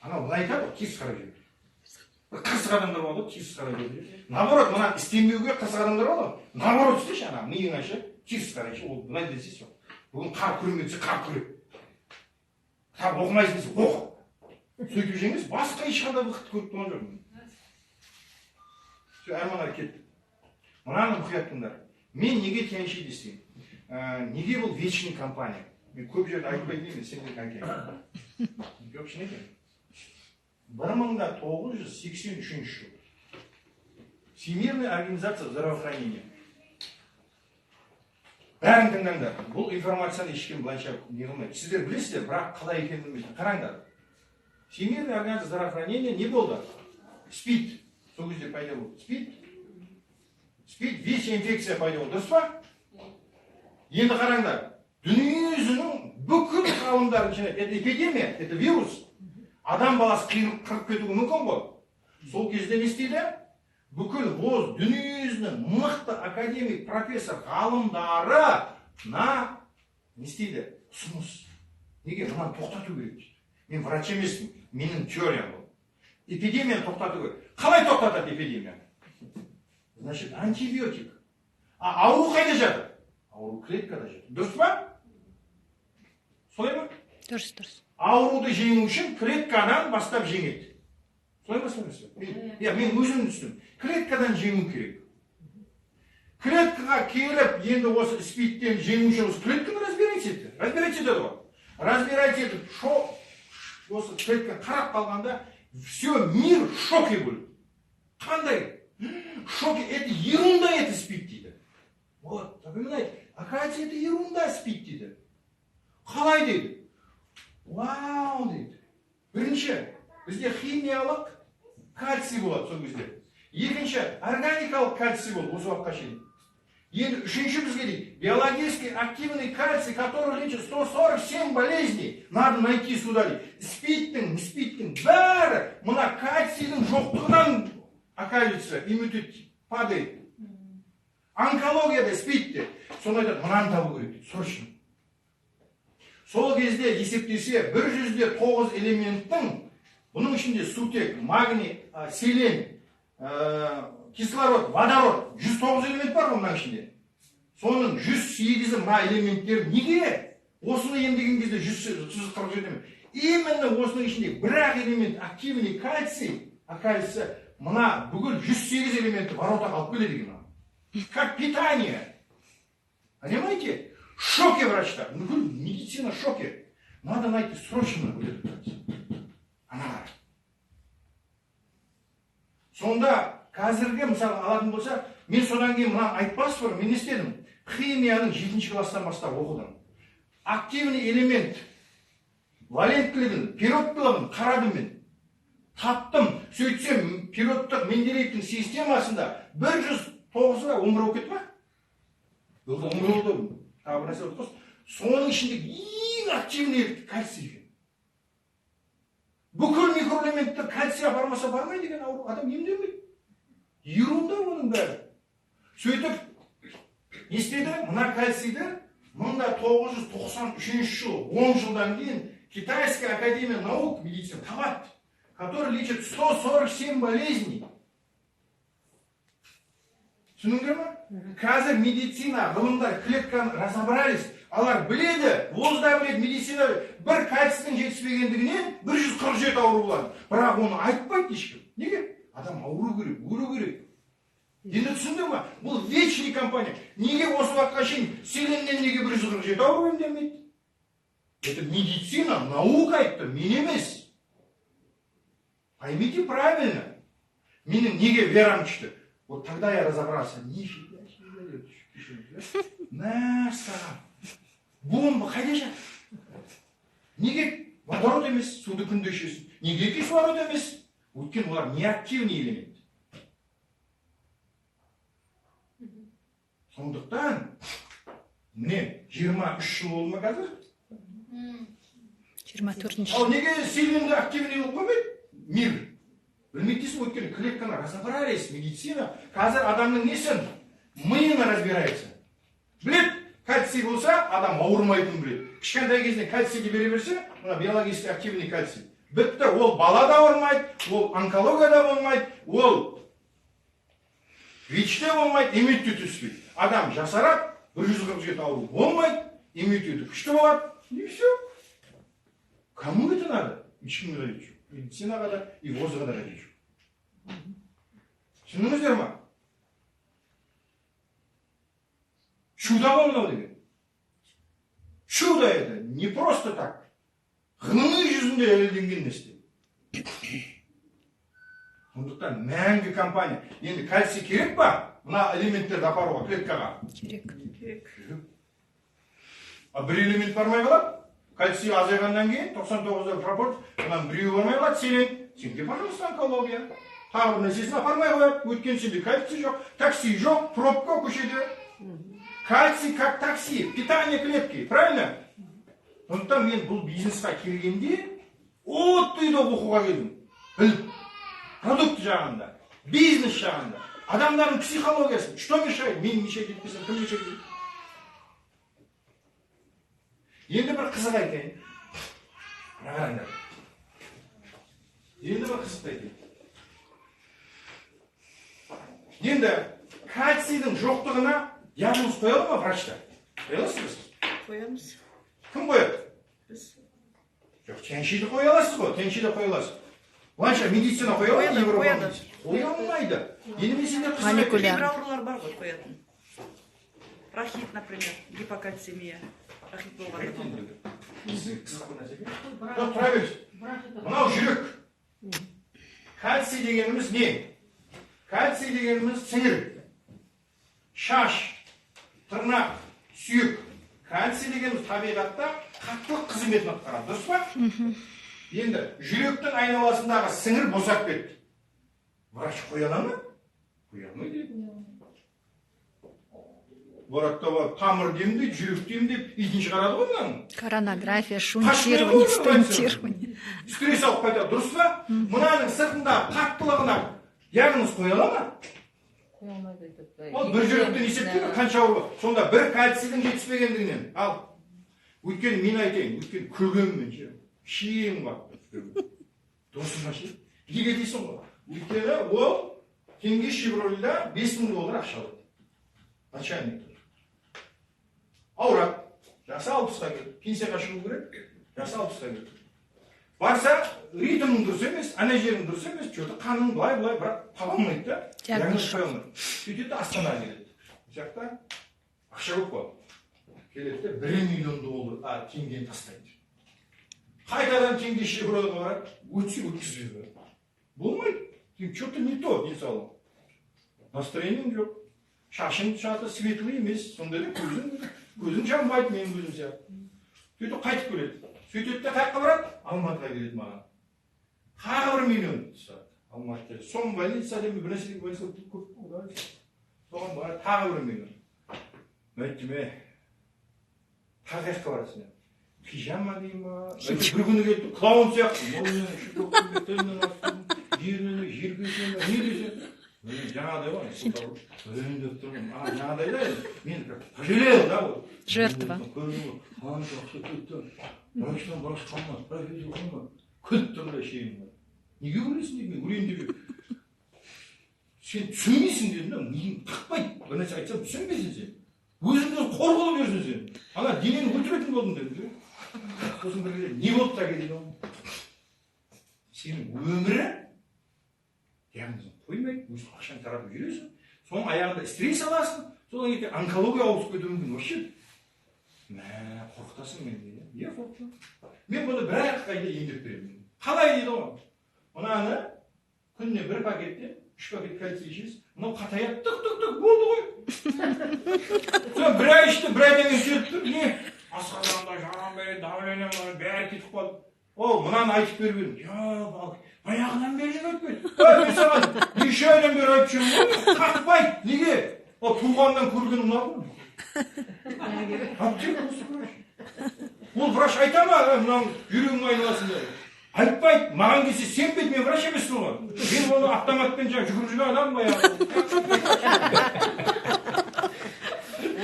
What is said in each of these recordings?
Ана былай айтады, тез қарап жүреді. Қырсық адамдар болады, тез қарап жүреді. Наоборот, мына істемеуге қырсық адамдар болады. Наоборот істеші, ана миың ашы, тез қарайшы, ол былай десе жоқ. Бүгін қар көрмесе қар көреді. Кітап оқымайсың десе оқы. Сөйтіп жеңіз, басқа ешқандай вақыт көріп тұрған жоқпын. Әрманға кетті. Мынаны мұқият тыңдар. Мен неге тянши десем? Неге бұл вечный компания? Мен көп жерде айтпайтын емін, сендер қанкең. Жоқ, шын екен. 1983 жыл. Всемирная организация здравоохранения. Бәрін тыңдаңдар. Бұл информацияны ешкім былайша не қылмайды. Сіздер білесіздер, бірақ қалай екенін білмейсің. Қараңдар. Всемирная организация здравоохранения не болды? СПИД. Сол кезде пайда болды. СПИД, ВИЧ инфекция пайда болды. Дұрыс па? Енді қараңдар. Дүниежүзінің бүкіл ғалымдары жинайды. Это эпидемия, это вирус. Адам баласы қырып кетуі мүмкін ғой. Сол кезде не істейді? Бүкіл дүниежүзінің мықты академик, профессор, ғалымдары не істейді? Ұсыныс. Неге? Мынаны тоқтату керек дейді. Мен врач емеспін, менің теориям бұл. Эпидемияны тоқтату керек. Қалай тоқтатады эпидемияны? Значит, антибиотик. Ауру қайда жатыр? Ауру клеткада жатыр. Дұрыс па? Солай ма? Дұрыс. Ауруды жеңу үшін клеткадан бастап жеңеді. Солай ма? Мен өзім түстім. Клеткадан жеңу керек. Клеткаға келіп, енді осы СПИДтен жеңу үшін осы клетканы разбирать етті. Разбирать етеді ғой. Разбирать етіп, осы клетканы қарап қалғанда, все, мир в шоке был. Қандай? Шоке, это ерунда, это СПИД дейді. Вот, запоминайте, оказывается, это ерунда СПИД дейді. Қалай дейді? Вау дейді. Бірінші, бізде химиялық кальций болады сол кезде. Екінші, органикалық кальций болды осы уақытқа шейін. Енді үшінші бізге дейді, биологически активный кальций, который лечит 147 болезней, надо найти сюда дейді. СПИДтің бәрі мына кальцийдің жоқтығынан оказывается, иммунитет падает. Онкологияда СПИДте. Сонда айтады, мынаны табу керек дейді, срочно. Сол кезде есептесе 109 элементтің, бұның ішінде сутек, магний, селен, кислород, водород, 109 элемент бар бұның ішінде. Соның 108-і мына элементтер неге? Осыны емдеген кезде 147. Именно осының ішінде бір-ақ элемент активный кальций, оказывается, мына бүкіл 108 элементі ворота қалып келеді екен. Как питание. Понимаете? В шоке врачта. Медицина в шоке. Надо найти срочно вот этот кальций. Ана. Сонда қазірге мысалы алатын болса, мен содан кейін мына айтпас бұрын, мен не істедім? Химияның 7-ші класстан бастап оқыдым. Активный элемент, валенттілігін, периодтылығын қарадым мен. Таптым, сөйтсем, периодтық Менделеевтің системасында 109-ға 11 болып кетті ма? 11 болды. Соның ішінде ең активный кальций. Бүкіл микроэлементті кальций апармаса бармайды деген ауру адам емделмейді. Ерунда оның бәрі. Сөйтіп, не істеді? Мына кальцийді 1993 жыл, 10 жылдан кейін Китайская академия наук медицины табады, который лечит 147 болезней. Түсініңдер ма? Қазір медицина, ғылымдар клетканы разобрались, алар біледі, вузда біледі, медицина бір кальцийдің жетіспегендігінен 147 ауру болады. Бірақ оны айтпайды ешкім. Неге? Адам ауру керек. Енді түсіндің ма? Бұл вечный компания. Неге осы уақытқа шейін селеннен неге 147 ауру емделмейді? Это медицина, наука айтты, мен емес. Поймите правильно. Менің неге верам күшті? Вот тогда я разобрался. Нифига себе. Наса. Бомба, қайда жатыр? Неге водород емес, суды күнде ішесің? Неге кислород емес? Өйткені олар неактивный элемент. Сондықтан, міне 23 жыл болды ма қазір? 24-ші. Ал неге селенді активный болып қоймайды? Мир. Білмейді дейсің, өйткені клетканы разобрались, медицина. Қазір адамның несін? Миына разбирается. Білет, кальций болса, адам ауырмайтынын біледі. Кішкентай кезінде кальцийді бере берсе, мына биологически активный кальций. Бітті, ол бала да болмайды, ол онкологияда болмайды, ол ВИЧ-те болмайды, иммунитеті түспейді. Адам жасарады, 147 ауру болмайды, иммунитеті күшті болады, и все. Кому это надо? Ешкімге қажет жоқ. Медицинаға да, и вузға да қажет жоқ. Түсіндіңіздер ма? Чудо болмау деген. Чудо это не просто так. Ғылыми жүзінде дәлелденген нәрсе. Сондықтан мәңгі компания. Енді кальций керек па? Мына элементтерді апаруға, клеткаға. Керек. Бір элемент бармай қалады. Кальций азайғаннан кейін 99 пропорт, онан біреуі бармай қалады. Сенде, пожалуйста, онкология. Тағы бір нәрсесін апармай қояды. Өткен сенде кальций жоқ, такси жоқ, пробка көшеде. Кальций как такси, питание клетки, правильно? Сондықтан мен бұл бизнесқа келгенде отты оқуға келдім. Біліп, продукт жағында, бизнес жағында, адамдардың психологиясын, что мешает, мен мешает етпесем, кім мешает етпесем. Енді бір қызық айтайын. Қараңдар. Енді бір қызық айтайын. Енді кальцийдің жоқтығына диагноз қояды ма врачта? Қоя аласыз? Қоямыз. Кім қояды? Біз. Жоқ, теңшейді қоя аласыз ғой, теңшейді қоя аласыз. Ланша медицина қоя алады, Европа қоя алмайды. Енді мен сендер қызық айтайын. Кейбір аурулар бар ғой қоятын. Рахит, например, гипокальцемия. Рахит болғанда. Тұра берші. Мынау жүрек. Кальций дегеніміз не? Кальций дегеніміз сіңір, шаш, тырнақ, сүйек. Кальций дегеніміз табиғатта қаттылық қызметін атқарады, дұрыс па? Енді жүректің айналасындағы сіңір босап кетті. Врач қоя ала ма? Қоя алмайды. Боратта тамыр демді, жүрек демді, итін шығарады ғой мынаның. Коронография, шунтирование, стентирование. Стресс алып қайтады, дұрыс па? Мынаның сыртында қаттылығына диагноз қоя ала ма? Қоя алмайды. Ол бір жүректен есептейді, қанша ауру. Сонда бір кальцийдің жетіспегендігінен. Ал, өйткені мен айтайын, өйткені көргенмін ше. Шием бар. Дұрыс па ше? Неге дейсің ғой? Өйткені ол теңге Шевроледа $5000 ақша алады. Начальник. Ауырады. Жасы 60-қа келді. Пенсияға шығу керек. Жасы 60-қа келді. Барса, ритмің дұрыс емес, ана жерің дұрыс емес, что-то қаның былай-былай, бірақ таба алмайды да. Диагноз қоя алмайды. Сөйтеді Астанаға келеді. Бұл жақта ақша көп қой. Келеді де $1 миллион теңгені тастайды. Қайтадан теңге Шевролеға барады, өткізбейді. Болмайды. Что-то не то, денсаулығың. Настроениең жоқ. Шашың шаты светлый емес, сонда да көзің жанбайды, менің көзім сияқты. Сөйтіп қайтып келеді. Сөйтеді де қайыққа барады, Алматыға келеді маған. Тағы $1 миллион тұтады. Алматыға келеді. Соң больница деме, бір нәрседегі больница көп болды. Соған барады, тағы $1 миллион. Айттым, тағы қайыққа барасың. Пижама дейм ба? Бір күні кетті, клоун сияқты. Жерге не десе? Жаңағыдай ғой, өндіп тұрмын, жаңағыдай да, мен пожалел, да, вот. Жертва. Қанша ақша кетті, врачтан врач қалмады, профессор қалмады, күліп тұрмын шейін бар. Неге өлесің деп, мен өлейін деп. Сен түсінбейсің дедім да, миың тықпайды, бір нәрсе айтсам түсінбейсің сен. Өзіңді қор қылып жүрсің сен. Ана денені өлтіретін болдың дедім. Сосын бір кезде не болды да келеді ол? Сенің өмірі диагнозын қоймайды, өз ақшаны таратып жүресің, соның аяғында стресс аласың, содан кейін онкология ауысып кетуі мүмкін вообще. Қорқытасың мен дейді. Не қорқытасың? Мен бұны бір-ақ қайда емдеп беремін. Қалай дейді ғой? Мынаны күніне бір пакеттен 3 пакет кальций ішесіз, мынау қатаяды, тұқ болды ғой. Соны бір ай ішті, бір айдан кейін сөйтіп тұр, не? Асқазанда жарам бері, давлением бар, бәрі кетіп қалды. Ол мынаны айтып беріп едім. Баяғыдан бері өтпеді. Мен саған неше айдан бері айтып жүрмін ғой. Қақпайды. Неге? Ол туғаннан көргенім ұнады ма? Аптека осы врач. Ол врач айта ма? Мынаның жүрегің айналасында. Айтпайды. Маған келсе сенбейді, мен врач емеспін ғой. Мен оны автоматпен жүгіріп жүрген адам баяғы.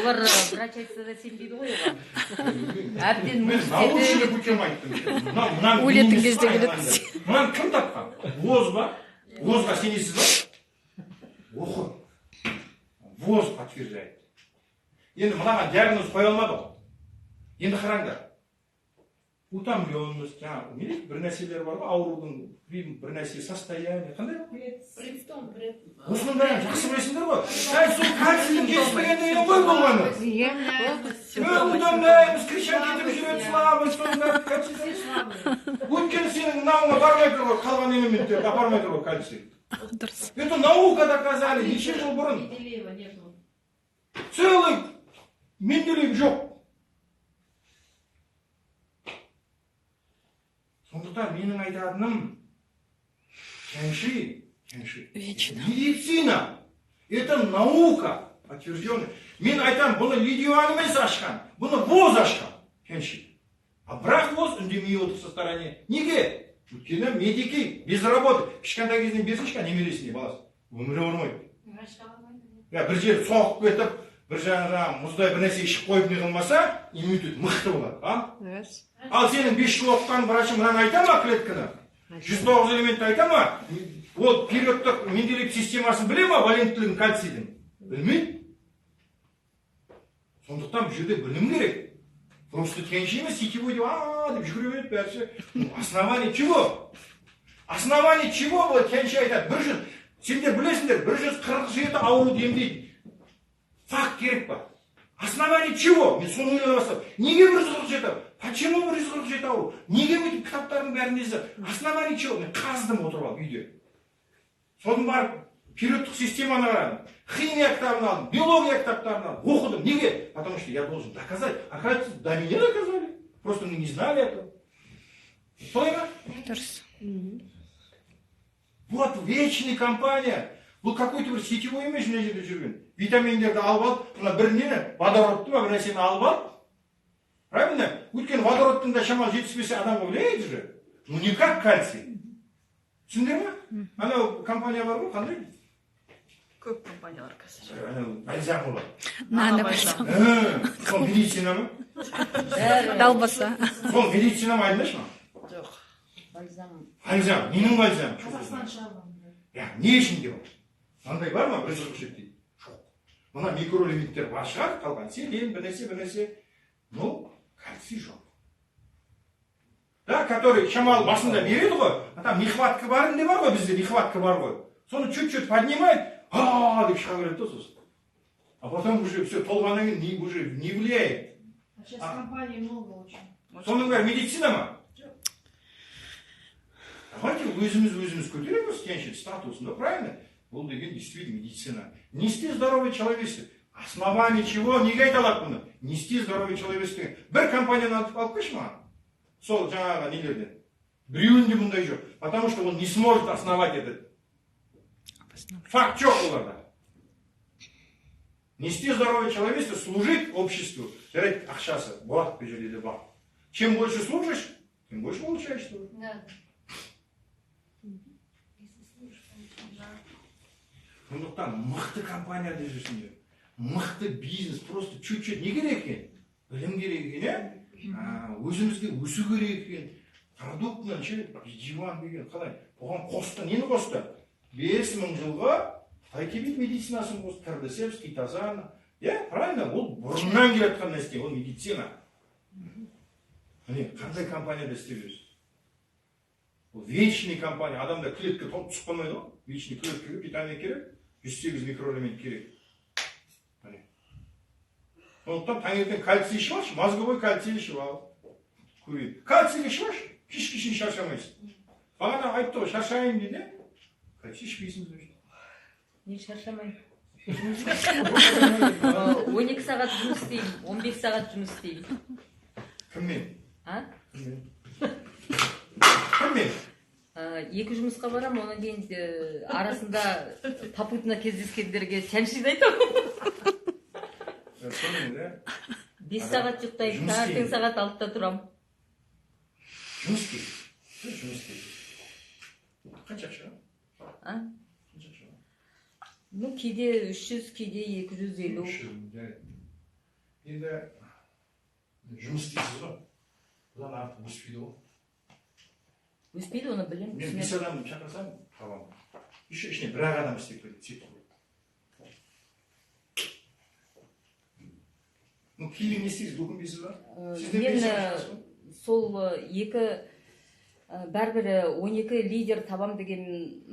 Олар врач айтса да сенбейді ғой оған. Әбден мен научный путем айттым. Өлетін кезде келеді. Мынаны кім тапқан? ВОЗ ба? ВОЗға сенесіз ба? Оқы. ВОЗ подтверждает. Енді мынаған диагноз қоя алмады ғой. Енді қараңдар. Утомленность, жаңағы не дейді, бір нәрселер бар ғой, аурудың бір нәрсе состояние, қандай? Осының бәрін жақсы білесіңдер ғой. Сол кальцийдің жетіспегендеген ғой болғаны. Утомляемыз, кричать етіп жүреді, слабость, өйткені сенің мынауыңа бармай тұр ғой, қалған элементтер апармай тұр ғой кальций. Дұрыс. Это наука доказали, неше жыл бұрын. Целый Менделеев жоқ. Сондықтан менің айтатыным, медицина, это наука, подтвержденная. Мен айтам, бұны Лидиан емес ашқан, бұны ВОЗ ашқан, кенші. А бірақ ВОЗ үндемей отыр со стороне. Неге? Өйткені медики без работы. Кішкентай кезінен бесінші немересіне баласы. Өмірі ұрмайды. Бір жер соғып кетіп, бір жаңағы мұздай бір нәрсе ішіп қойып не қылмаса, иммунитет мықты болады. Ал сенің 5 жыл оқыған врачың мынаны айта ма клетканы? 109 элементті айта ма? Ол периодтық Менделеев системасын біле ма валенттілігін кальцийдің? Білмейді. Сондықтан бұл жерде білім керек. Просто кенші емес, сетевой деп жүгіре береді бәрісі. Основание чего? Основание чего бұл кенші айтады? Сендер білесіңдер, 147 ауруды емдейді. Факт керек па? Основание чего? Мен соны ойлана бастадым. Неге 147? Почему 147 ауру? Неге бүйтіп кітаптардың бәрін іздеп? Основание чего? Мен қаздым отырып алып үйде. Содан барып периодтық системаны қарадым. Химия кітабын алдым, биология кітаптарын алдым, оқыдым. Неге? Потому что я должен доказать. Оказывается, до меня доказали. Просто мы не знали этого. Солай ма? Дұрыс. Вот вечная компания. Бұл какой-то бір сетевой емес мына жерде жүрген. Витаминдерді алып алып, мына бірінен водородты ма бір нәрсені алып алып. Правильно? Өйткені водородтың да шамалы жетіспесе адамға влияет же. Ну не как кальций. Түсіндер ма? Анау компания бар ғой, қандай? Көп компаниялар қазір. Бальзам бар. Наны бальзам. Сол медицина ма? Далбаса. Сол медицина ма айдындашы ма? Жоқ. Бальзам. Бальзам. Ненің бальзам? Қазақстан шығарған. Не ішінде бар? Мынандай бар ма? 147 дейді. Жоқ. Мына микроэлементтер бар шығар, қалған селен, бір нәрсе. Ну, кальций жоқ. Да, который шамал басында береді ғой, а там нехватка бар не бар ғой, бізде нехватка бар ғой. Соны чуть-чуть поднимает, деп шыға береді да сосын. А потом уже все толғаннан кейін уже не влияет. Сейчас компаний много очень. Соның бәрі медицина ма? Давайте өзіміз көтереміз кенші статусын, да, правильно? Бұл деген действительно медицина. Нести здоровое человечество. Основание чего? Неге айта алады бұны? Нести здоровое человечество. Бір компанияны алып қойшы маған. Сол жаңағы нелерден. Біреуінде бұндай жоқ. Потому что он не сможет основать этот. Факт жоқ оларда. Нести здоровое человечество, служить обществу. Жарайды ақшасы. Болады бұл жерде де бар. Чем больше служишь, тем больше получаешь. Да. Сондықтан мықты компанияда жүрсіңдер. Мықты бизнес, просто чуть-чуть не керек екен? Білім керек екен, өзімізге өсу керек екен. Продуктынан диван деген қалай? Оған қосты, нені қосты? 5000 жылға Қытай Тибет медицинасын қосты, Кардасевский, Тазана. Правильно? Ол бұрыннан келе жатқан нәрсе, ол медицина. Қандай компанияда істеп жүрсіз? Ол вечный компания, адамда клетка толып түсіп қалмайды ғой. Вечный клетка витамин керек, 108 микроэлемент керек. Сондықтан таңертең кальций ішіп алшы, мозговой кальций ішіп ал. Көбейіп. Кальций ішіп алшы, кешке шаршамайсың. Бағана айтты ғой, шаршайын дейді. Кальций ішпейсіңіз өшті. Не шаршамай. 12 сағат жұмыс істеймін, 15 сағат жұмыс істеймін. Кіммен? Кіммен? Екі жұмысқа барам, онан кейін арасында попутно кездескендерге шәмшиді айтамын. 5 сағат жұқтаймын, таңертең сағат 6-та тұрам. Жұмыс істейді. Қанша ақша? Ну, кейде 300, кейде 250. енді жұмыс істейсіз ғой. Бұдан артық өспейді ғой. Өспейді, оны білемін. Мен 5 адам шақырсам, табамын. Ішіне бір ақ адам істеп кетеді, сөйтіп қойды. Ну, кейін не істейсіз, өкінбейсіз ба? Мен сол бәрбір 12 лидер табам деген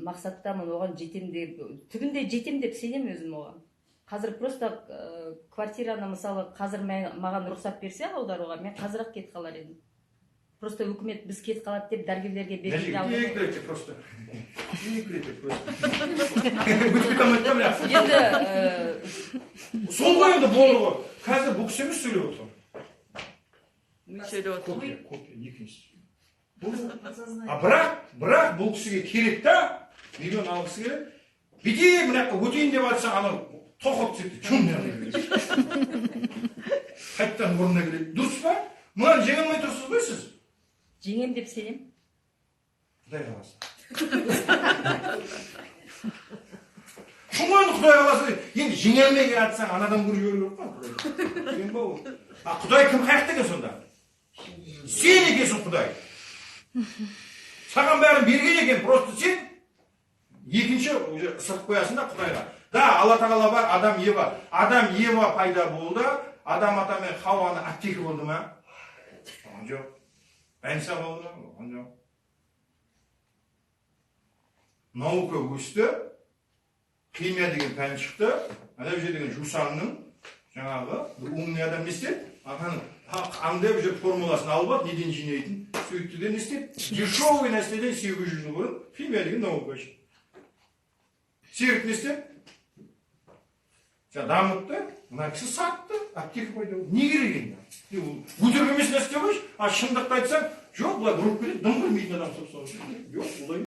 мақсаттамын, оған жетем деп, түбінде жетем деп сенемін өзім оған. Қазір просто квартираны мысалы қазір маған рұқсат берсе аударуға, мен қазір-ақ кетіп қалар едім. Просто үкімет біз кетіп қалады деп дәрігерлерге беріп Екі просто. енді Сол ғой енді болды ғой. Қазір бұл кісі емес сөйлеп отыр. Мен сөйлеп отырмын. Копия, екіншісі. Бірақ бұл кісіге керек та, миллион алғысы келеді. Бүйте мына жаққа өтейін деп жатса, анау тоқып түседі. Чүн не қайттан орнына келеді. Дұрыс па? Мынаны жеңе алмай тұрсыз ғой сіз? жеңем деп сенем. Құдай қаласа. Шұңғойын Құдай қаласа. Енді жеңе алмай келе жатсаң, анадан көріп жіберу керек қой. Құдай кім қаяқты екен сонда? Сен екенсің Құдай. Саған бәрін берген екен, просто сен екінші сырып қоясың да Құдайға. Да, Алла тағала бар, Адам Ева. Адам Ева пайда болды. Адам ата мен Хауаны аттекі болды ма? Оған жоқ. Әнса болды ма? Оған жоқ. Наука өсті. Химия деген пән шықты. Ана бір деген жусанның жаңағы умный адам не істеді? Аңдай бір формуласын алып, неден жинайтын, сөйтті де не істеді? Дешевый нәрседен 800 жыл бұрын химия деген наука шықты. Серік не істеді? Дамытты, мына кісі сатты, аптека пайда болды. Не керек енді? Өтірік емес нәрсе қойшы, шындықты айтсаң, жоқ, бұлай ұрып келеді, дым білмейтін адам соқ. Жоқ, бұлай